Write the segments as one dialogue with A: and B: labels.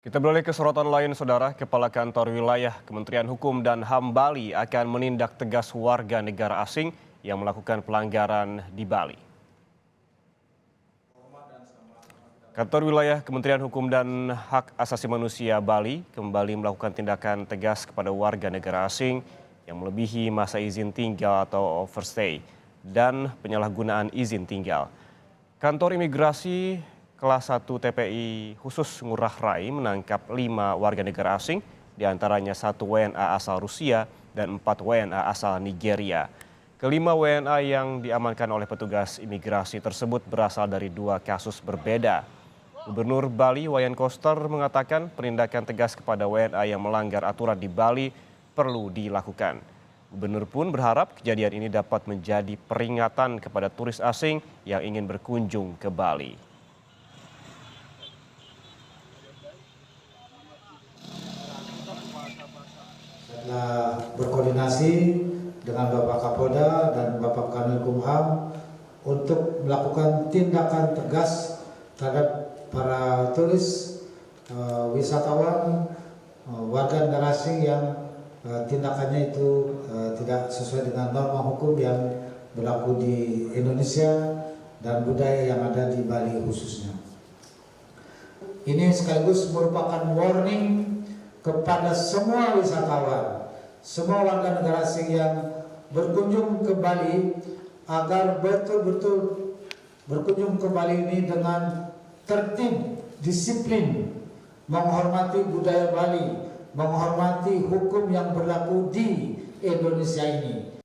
A: Kita beralih ke sorotan lain, Saudara. Kepala Kantor Wilayah Kementerian Hukum dan HAM Bali akan menindak tegas warga negara asing yang melakukan pelanggaran di Bali. Kantor Wilayah Kementerian Hukum dan Hak Asasi Manusia Bali kembali melakukan tindakan tegas kepada warga negara asing yang melebihi masa izin tinggal atau overstay dan penyalahgunaan izin tinggal. Kantor Imigrasi Kelas 1 TPI khusus Ngurah Rai menangkap 5 warga negara asing, diantaranya 1 WNA asal Rusia dan 4 WNA asal Nigeria. Kelima WNA yang diamankan oleh petugas imigrasi tersebut berasal dari 2 kasus berbeda. Gubernur Bali Wayan Koster mengatakan penindakan tegas kepada WNA yang melanggar aturan di Bali perlu dilakukan. Gubernur pun berharap kejadian ini dapat menjadi peringatan kepada turis asing yang ingin berkunjung ke Bali.
B: Setelah berkoordinasi dengan Bapak Kapolda dan Bapak Kanwil Kumham untuk melakukan tindakan tegas terhadap para turis, wisatawan, warga negara asing yang tindakannya itu tidak sesuai dengan norma hukum yang berlaku di Indonesia dan budaya yang ada di Bali khususnya. Ini sekaligus merupakan warning kepada semua wisatawan, semua warga negara asing yang berkunjung ke Bali agar betul-betul berkunjung ke Bali ini dengan tertib, disiplin, menghormati budaya Bali, menghormati hukum yang berlaku di Indonesia ini.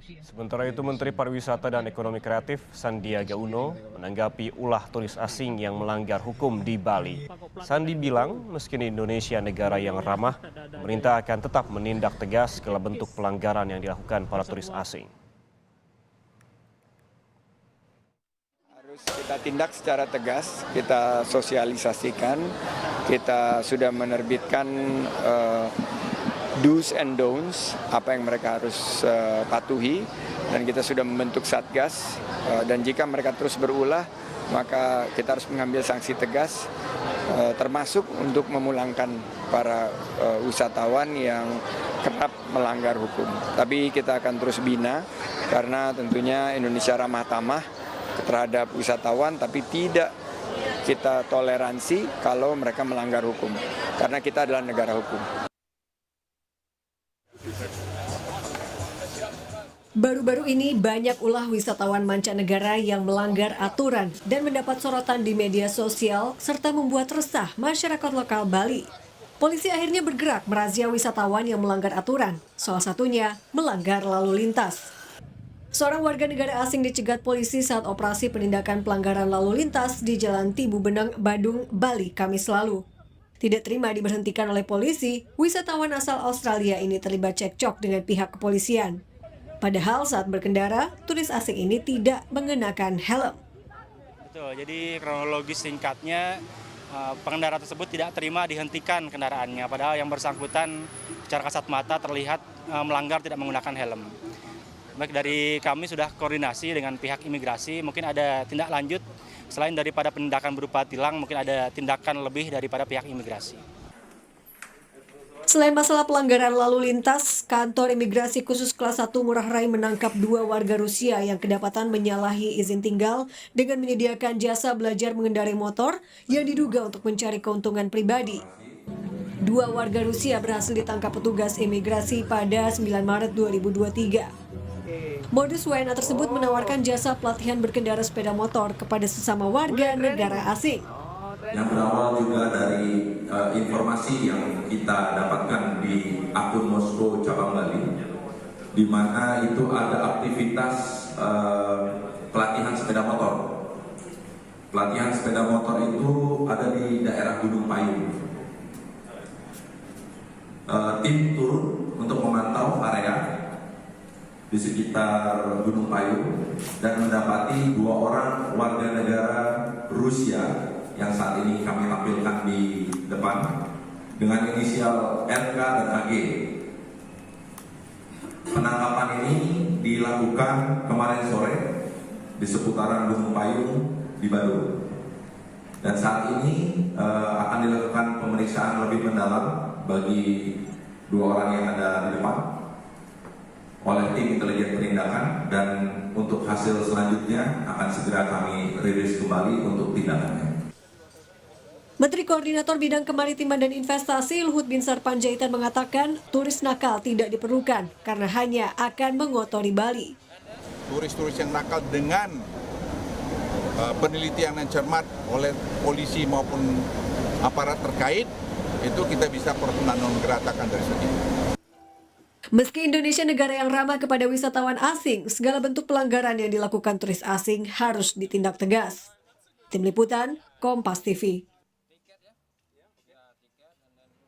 A: Sementara itu, Menteri Pariwisata dan Ekonomi Kreatif Sandiaga Uno menanggapi ulah turis asing yang melanggar hukum di Bali. Sandi bilang, meski Indonesia negara yang ramah, pemerintah akan tetap menindak tegas segala bentuk pelanggaran yang dilakukan para turis asing.
C: Harus kita tindak secara tegas, kita sosialisasikan, kita sudah menerbitkan do's and don'ts, apa yang mereka harus patuhi, dan kita sudah membentuk satgas, dan jika mereka terus berulah maka kita harus mengambil sanksi tegas, termasuk untuk memulangkan para wisatawan yang kerap melanggar hukum. Tapi kita akan terus bina karena tentunya Indonesia ramah tamah terhadap wisatawan, tapi tidak kita toleransi kalau mereka melanggar hukum, karena kita adalah negara hukum.
D: Baru-baru ini banyak ulah wisatawan mancanegara yang melanggar aturan dan mendapat sorotan di media sosial serta membuat resah masyarakat lokal Bali. Polisi akhirnya bergerak merazia wisatawan yang melanggar aturan, salah satunya melanggar lalu lintas. Seorang warga negara asing dicegat polisi saat operasi penindakan pelanggaran lalu lintas di Jalan Tibu Beneng, Badung, Bali, Kamis lalu. Tidak terima diberhentikan oleh polisi, wisatawan asal Australia ini terlibat cekcok dengan pihak kepolisian. Padahal saat berkendara, turis asing ini tidak mengenakan helm.
E: Betul, jadi kronologis singkatnya, pengendara tersebut tidak terima dihentikan kendaraannya, padahal yang bersangkutan secara kasat mata terlihat melanggar tidak menggunakan helm. Baik, dari kami sudah koordinasi dengan pihak imigrasi, mungkin ada tindak lanjut, selain daripada penindakan berupa tilang, mungkin ada tindakan lebih daripada pihak imigrasi.
D: Selain masalah pelanggaran lalu lintas, Kantor Imigrasi Khusus Kelas 1 Ngurah Rai menangkap 2 warga Rusia yang kedapatan menyalahi izin tinggal dengan menyediakan jasa belajar mengendarai motor yang diduga untuk mencari keuntungan pribadi. 2 warga Rusia berhasil ditangkap petugas imigrasi pada 9 Maret 2023. Modus WNA tersebut menawarkan jasa pelatihan berkendara sepeda motor kepada sesama warga negara asing.
F: Yang berawal juga dari informasi yang kita dapatkan di akun Moskow cabang Bali, di mana itu ada aktivitas pelatihan sepeda motor. Pelatihan sepeda motor itu ada di daerah Gunung Payung. Tim turun untuk memantau area di sekitar Gunung Payung dan mendapati 2 orang warga negara Rusia yang saat ini kami tampilkan di depan dengan inisial RK dan AG. Penangkapan ini dilakukan kemarin sore di seputaran Gunung Payung di Badung. Dan saat ini akan dilakukan pemeriksaan lebih mendalam bagi 2 orang yang ada di depan oleh tim intelijen penindakan, dan untuk hasil selanjutnya akan segera kami rilis kembali untuk tindakannya.
D: Menteri Koordinator Bidang Kemaritiman dan Investasi Luhut Binsar Panjaitan mengatakan turis nakal tidak diperlukan karena hanya akan mengotori Bali.
G: Turis-turis yang nakal dengan penelitian yang cermat oleh polisi maupun aparat terkait, itu kita bisa non-geratakan dari sini.
D: Meski Indonesia negara yang ramah kepada wisatawan asing, segala bentuk pelanggaran yang dilakukan turis asing harus ditindak tegas. Tim Liputan, Kompas TV.